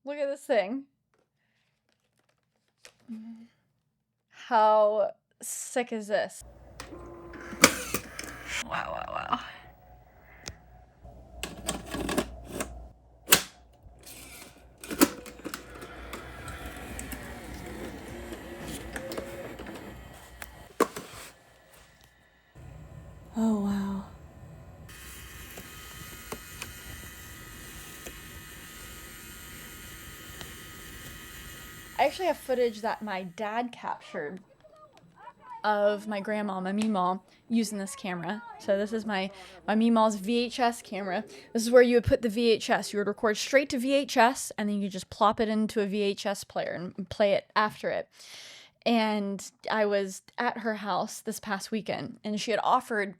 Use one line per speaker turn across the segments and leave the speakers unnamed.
Look at this thing. How sick is this? Wow, wow, wow. Oh, wow. I actually have footage that my dad captured of my grandma, my Meemaw, using this camera. So this is my Meemaw's VHS camera. This is where you would put the VHS. You would record straight to VHS, and then you just plop it into a VHS player and play it after it. And I was at her house this past weekend, and she had offered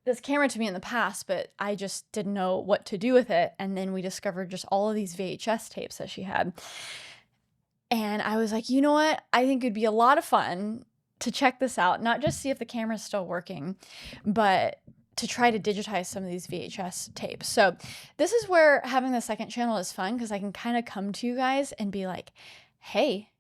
this camera to me in the past, but I just didn't know what to do with it. And then we discovered just all of these VHS tapes that she had. And I was like, you know what? I think it'd be a lot of fun to check this out, not just see if the camera's still working, but to try to digitize some of these VHS tapes. So this is where having the second channel is fun, because I can kind of come to you guys and be like, hey,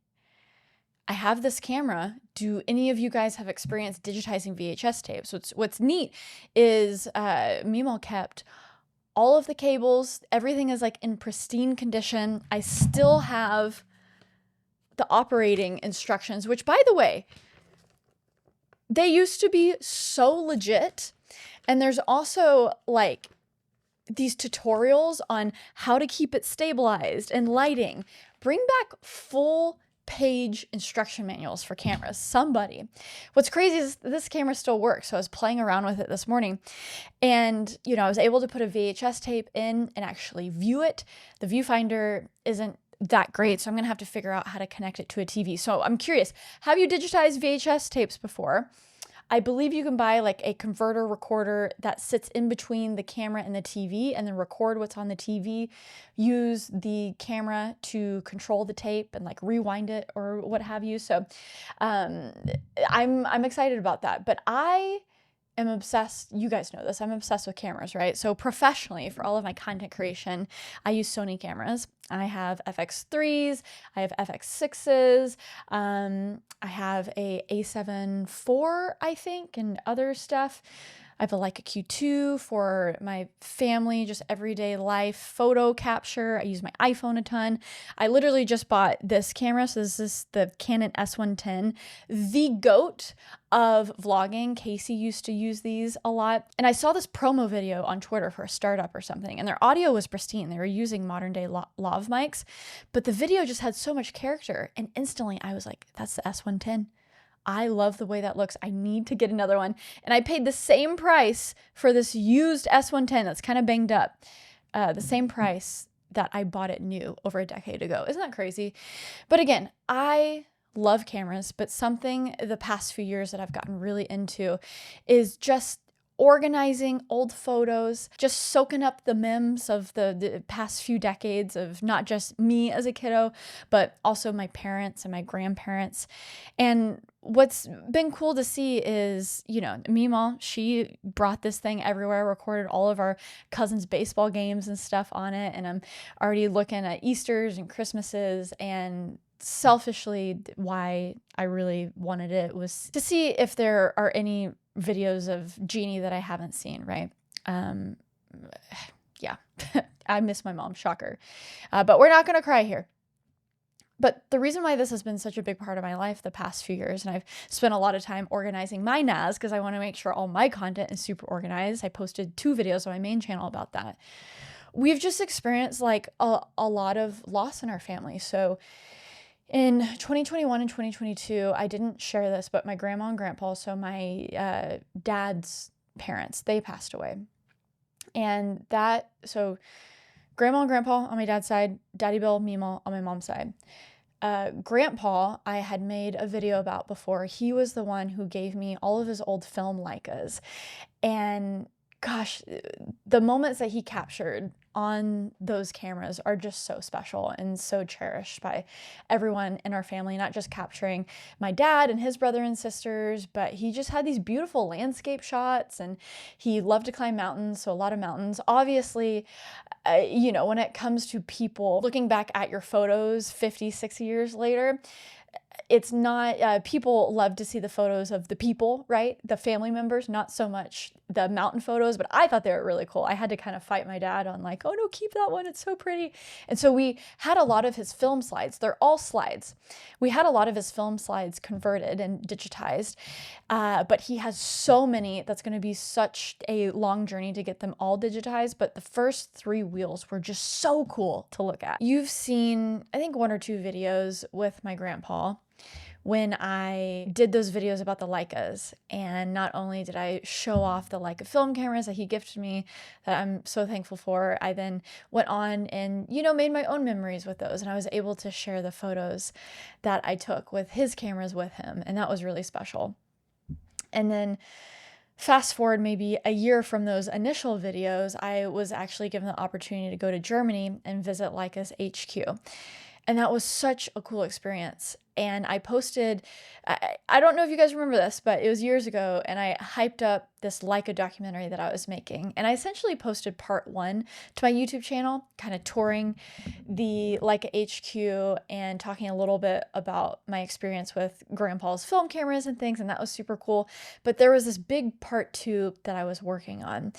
I have this camera. Do any of you guys have experience digitizing VHS tapes? What's neat is Meemaw kept all of the cables. Everything is like in pristine condition. I still have the operating instructions, which, by the way, they used to be so legit. And there's also like these tutorials on how to keep it stabilized and lighting. Bring back full page instruction manuals for cameras. Somebody. What's crazy is this camera still works. So I was playing around with it this morning, and I was able to put a VHS tape in and actually view it. The viewfinder isn't that great, so I'm gonna have to figure out how to connect it to a TV. So I'm curious, have you digitized VHS tapes before? I believe you can buy like a converter recorder that sits in between the camera and the TV, and then record what's on the TV, use the camera to control the tape and like rewind it or what have you. So I'm excited about that. But I am obsessed. You guys know this. I'm obsessed with cameras, right? So professionally, for all of my content creation, I use Sony cameras. I have FX3s, I have FX6s, I have a A7 IV, I think, and other stuff. I have a Leica Q2 for my family, just everyday life photo capture. I use my iPhone a ton. I literally just bought this camera. So this is the Canon S110, the GOAT of vlogging. Casey used to use these a lot. And I saw this promo video on Twitter for a startup or something, and their audio was pristine. They were using modern day lav mics, but the video just had so much character. And instantly I was like, that's the S110. I love the way that looks. I need to get another one. And I paid the same price for this used S110 that's kind of banged up. The same price that I bought it new over a decade ago. Isn't that crazy? But again, I love cameras, but something the past few years that I've gotten really into is just organizing old photos, just soaking up the memes of the past few decades of not just me as a kiddo, but also my parents and my grandparents. And what's been cool to see is, Meemaw, she brought this thing everywhere, recorded all of our cousins' baseball games and stuff on it. And I'm already looking at Easters and Christmases, and selfishly, why I really wanted it was to see if there are any videos of Jeannie that I haven't seen, right? Yeah, I miss my mom, shocker. But we're not going to cry here. But the reason why this has been such a big part of my life the past few years, and I've spent a lot of time organizing my NAS because I want to make sure all my content is super organized. I posted 2 videos on my main channel about that. We've just experienced like a lot of loss in our family. So in 2021 and 2022, I didn't share this, but my grandma and grandpa, so my dad's parents, they passed away. And so grandma and grandpa on my dad's side, Daddy Bill, Meemaw on my mom's side. Grandpa, I had made a video about before. He was the one who gave me all of his old film Leicas. And gosh, the moments that he captured on those cameras are just so special and so cherished by everyone in our family, not just capturing my dad and his brother and sisters, but he just had these beautiful landscape shots, and he loved to climb mountains, so a lot of mountains. Obviously, you know, when it comes to people looking back at your photos 50, 60 years later, it's not, people love to see the photos of the people, right? The family members, not so much the mountain photos, but I thought they were really cool. I had to kind of fight my dad on like, oh no, keep that one, it's so pretty. And so we had a lot of his film slides. They're all slides. We had a lot of his film slides converted and digitized, but he has so many, that's gonna be such a long journey to get them all digitized, but the first 3 wheels were just so cool to look at. You've seen, I think, 1 or 2 videos with my grandpa when I did those videos about the Leicas. And not only did I show off the Leica film cameras that he gifted me, that I'm so thankful for, I then went on and, you know, made my own memories with those. And I was able to share the photos that I took with his cameras with him. And that was really special. And then fast forward maybe a year from those initial videos, I was actually given the opportunity to go to Germany and visit Leica's HQ. And that was such a cool experience. And I posted, I don't know if you guys remember this, but it was years ago, and I hyped up this Leica documentary that I was making. And I essentially posted part 1 to my YouTube channel, kind of touring the Leica HQ and talking a little bit about my experience with Grandpa's film cameras and things, and that was super cool. But there was this big part 2 that I was working on.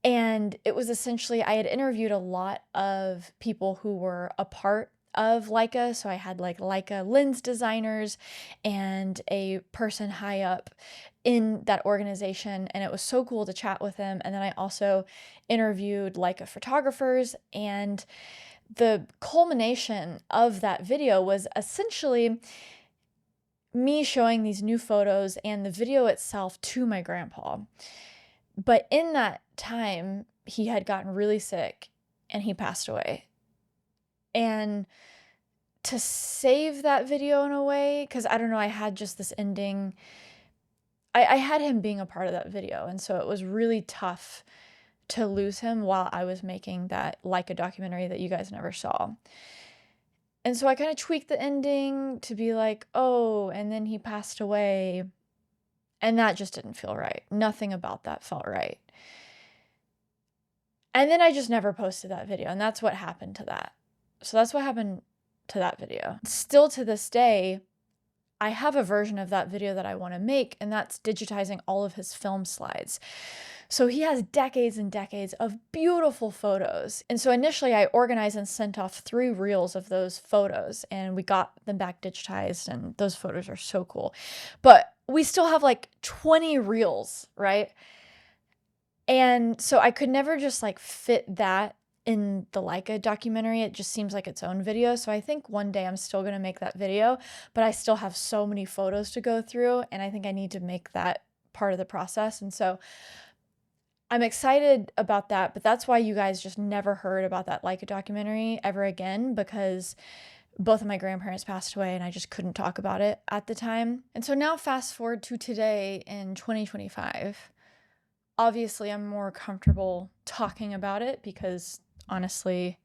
And it was essentially, I had interviewed a lot of people who were a part of Leica. So I had like Leica lens designers and a person high up in that organization, and it was so cool to chat with them. And then I also interviewed Leica photographers, and the culmination of that video was essentially me showing these new photos and the video itself to my grandpa. But in that time, he had gotten really sick and he passed away. And to save that video in a way, because I don't know, I had just this ending, I had him being a part of that video. And so it was really tough to lose him while I was making that Leica documentary that you guys never saw. And so I kind of tweaked the ending to be like, oh, and then he passed away. And that just didn't feel right. Nothing about that felt right. And then I just never posted that video. And that's what happened to that. So that's what happened to that video. Still to this day, I have a version of that video that I want to make, and that's digitizing all of his film slides. So he has decades and decades of beautiful photos. And so initially I organized and sent off 3 reels of those photos, and we got them back digitized, and those photos are so cool. But we still have like 20 reels, right? And so I could never just like fit that in the Leica documentary. It just seems like its own video. So I think one day I'm still going to make that video, but I still have so many photos to go through, and I think I need to make that part of the process. And so I'm excited about that, but that's why you guys just never heard about that Leica documentary ever again, because both of my grandparents passed away and I just couldn't talk about it at the time. And so now fast forward to today in 2025. Obviously, I'm more comfortable talking about it because honestly,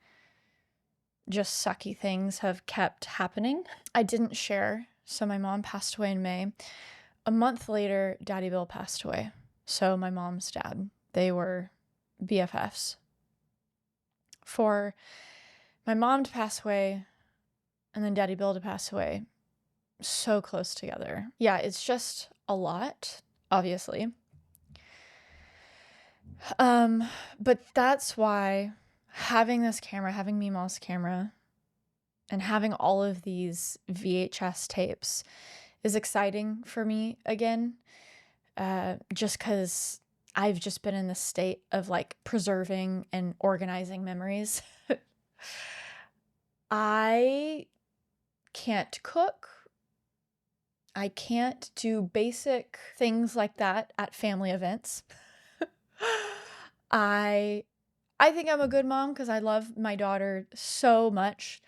just sucky things have kept happening. I didn't share, so my mom passed away in May. A month later, Daddy Bill passed away. So my mom's dad, they were BFFs. For my mom to pass away and then Daddy Bill to pass away, so close together. Yeah, it's just a lot, obviously. But that's why having this camera, having Meemaw's camera, and having all of these VHS tapes is exciting for me again. Just because I've just been in this state of like preserving and organizing memories. I can't cook. I can't do basic things like that at family events. I think I'm a good mom because I love my daughter so much.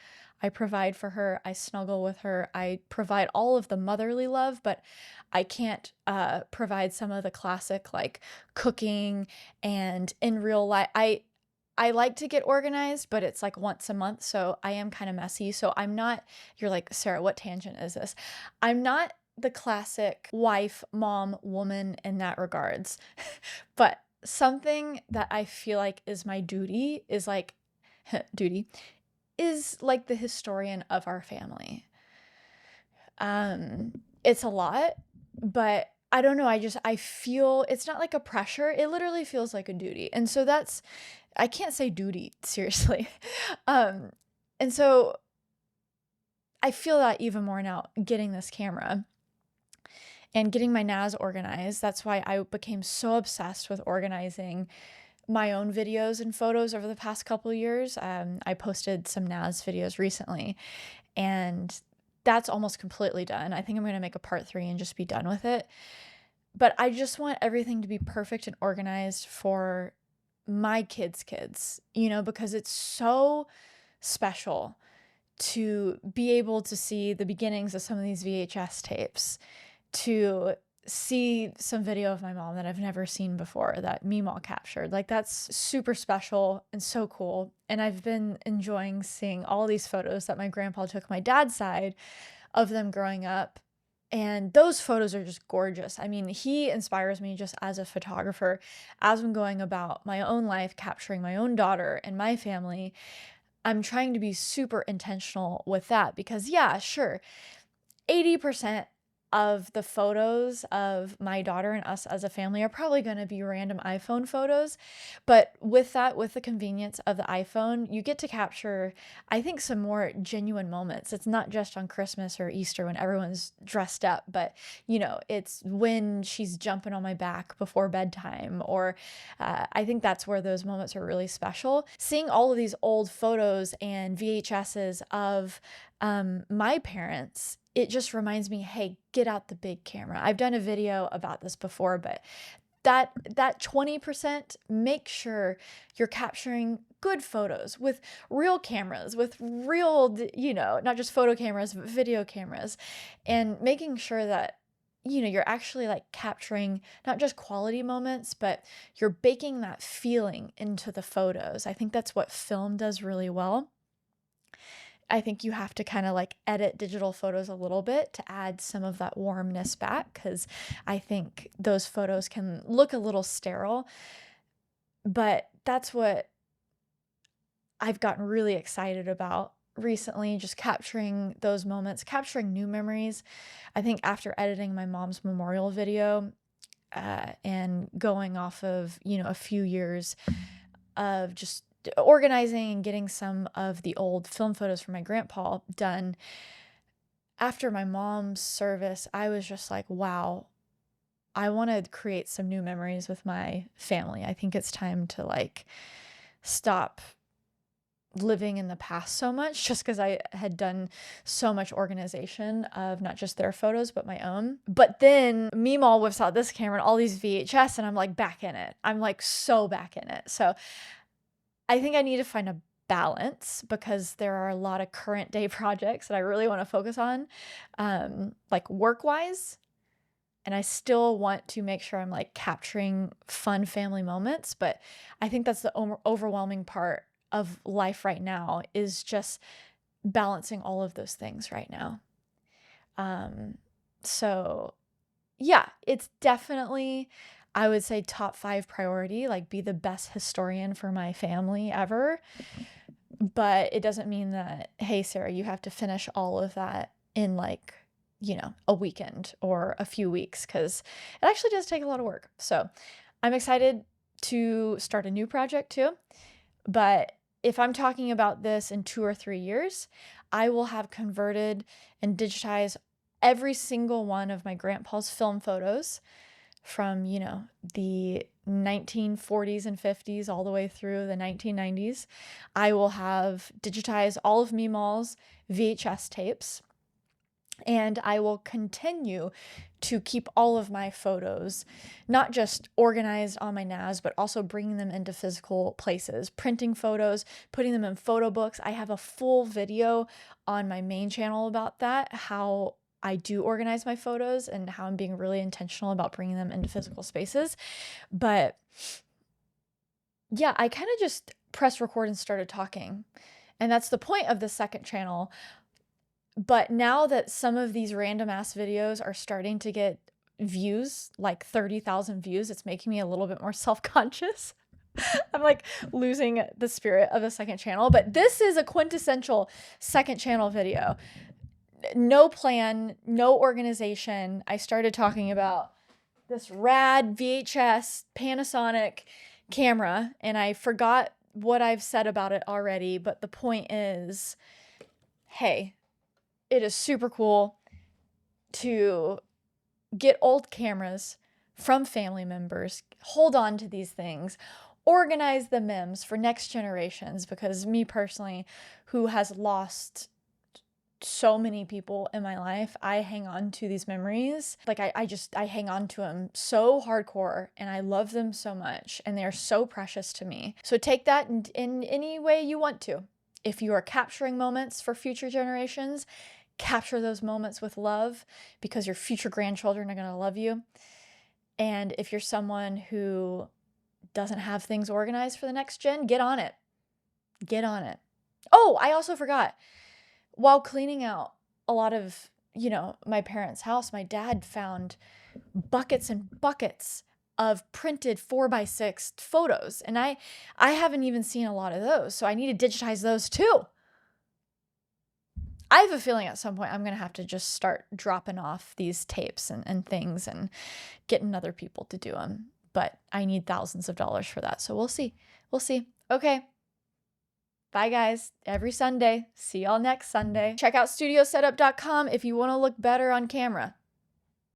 I provide for her. I snuggle with her. I provide all of the motherly love, but I can't provide some of the classic like cooking and in real life. I like to get organized, but it's like once a month, so I am kind of messy. So I'm not, you're like, Sarah, what tangent is this? I'm not the classic wife, mom, woman in that regards. But something that I feel like is my duty is like, duty, is like the historian of our family. It's a lot, but I don't know. I feel it's not like a pressure. It literally feels like a duty. And so I can't say duty, seriously. Um, and so I feel that even more now getting this camera and getting my NAS organized. That's why I became so obsessed with organizing my own videos and photos over the past couple of years. I posted some NAS videos recently, and that's almost completely done. I think I'm going to make a part 3 and just be done with it. But I just want everything to be perfect and organized for my kids' kids, because it's so special to be able to see the beginnings of some of these VHS tapes, to see some video of my mom that I've never seen before that Meemaw captured. Like, that's super special and so cool. And I've been enjoying seeing all these photos that my grandpa took my dad's side of them growing up. And those photos are just gorgeous. I mean, he inspires me just as a photographer, as I'm going about my own life, capturing my own daughter and my family. I'm trying to be super intentional with that because, yeah, sure, 80% of the photos of my daughter and us as a family are probably going to be random iPhone photos. But with the convenience of the iPhone, you get to capture, I think, some more genuine moments. It's not just on Christmas or Easter when everyone's dressed up, but, it's when she's jumping on my back before bedtime. Or I think that's where those moments are really special. Seeing all of these old photos and VHSs of my parents, it just reminds me, hey, get out the big camera. I've done a video about this before, but that 20%, make sure you're capturing good photos with real cameras, with real, not just photo cameras, but video cameras, and making sure that, you're actually like capturing not just quality moments, but you're baking that feeling into the photos. I think that's what film does really well. I think you have to kind of like edit digital photos a little bit to add some of that warmness back, because I think those photos can look a little sterile. But that's what I've gotten really excited about recently, just capturing those moments, capturing new memories. I think after editing my mom's memorial video and going off of, a few years of just organizing and getting some of the old film photos from my grandpa done, after my mom's service, I was just like, wow, I want to create some new memories with my family. I think it's time to like stop living in the past so much, just because I had done so much organization of not just their photos, but my own. But then Meemaw whips out this camera and all these VHS, and I'm like back in it. I'm like so back in it. So I think I need to find a balance, because there are a lot of current day projects that I really want to focus on, like work-wise. And I still want to make sure I'm like capturing fun family moments. But I think that's the overwhelming part of life right now, is just balancing all of those things right now. So yeah, it's definitely, I would say, top 5 priority, like be the best historian for my family ever. But it doesn't mean that, hey, Sarah, you have to finish all of that in like, a weekend or a few weeks, because it actually does take a lot of work. So I'm excited to start a new project too. But if I'm talking about this in 2 or 3 years, I will have converted and digitized every single one of my grandpa's film photos from, the 1940s and 50s all the way through the 1990s. I will have digitized all of Meemaw's VHS tapes, and I will continue to keep all of my photos, not just organized on my NAS, but also bringing them into physical places, printing photos, putting them in photo books. I have a full video on my main channel about that, how I do organize my photos and how I'm being really intentional about bringing them into physical spaces. But yeah, I kind of just pressed record and started talking. And that's the point of the second channel. But now that some of these random ass videos are starting to get views, like 30,000 views, it's making me a little bit more self-conscious. I'm like losing the spirit of the second channel, but this is a quintessential second channel video. No plan, no organization. I started talking about this rad VHS Panasonic camera, and I forgot what I've said about it already, but the point is, hey, it is super cool to get old cameras from family members, hold on to these things, organize the memes for next generations, because me personally, who has lost so many people in my life, I hang on to these memories. Like I hang on to them so hardcore, and I love them so much, and they're so precious to me. So take that in any way you want to. If you are capturing moments for future generations, capture those moments with love, because your future grandchildren are going to love you. And if you're someone who doesn't have things organized for the next gen, get on it. Get on it. Oh, I also forgot. While cleaning out a lot of, my parents' house, my dad found buckets and buckets of printed 4x6 photos. And I haven't even seen a lot of those. So I need to digitize those too. I have a feeling at some point I'm going to have to just start dropping off these tapes and things and getting other people to do them. But I need thousands of dollars for that. So we'll see. We'll see. Okay. Bye, guys. Every Sunday. See y'all next Sunday. Check out studiosetup.com if you want to look better on camera.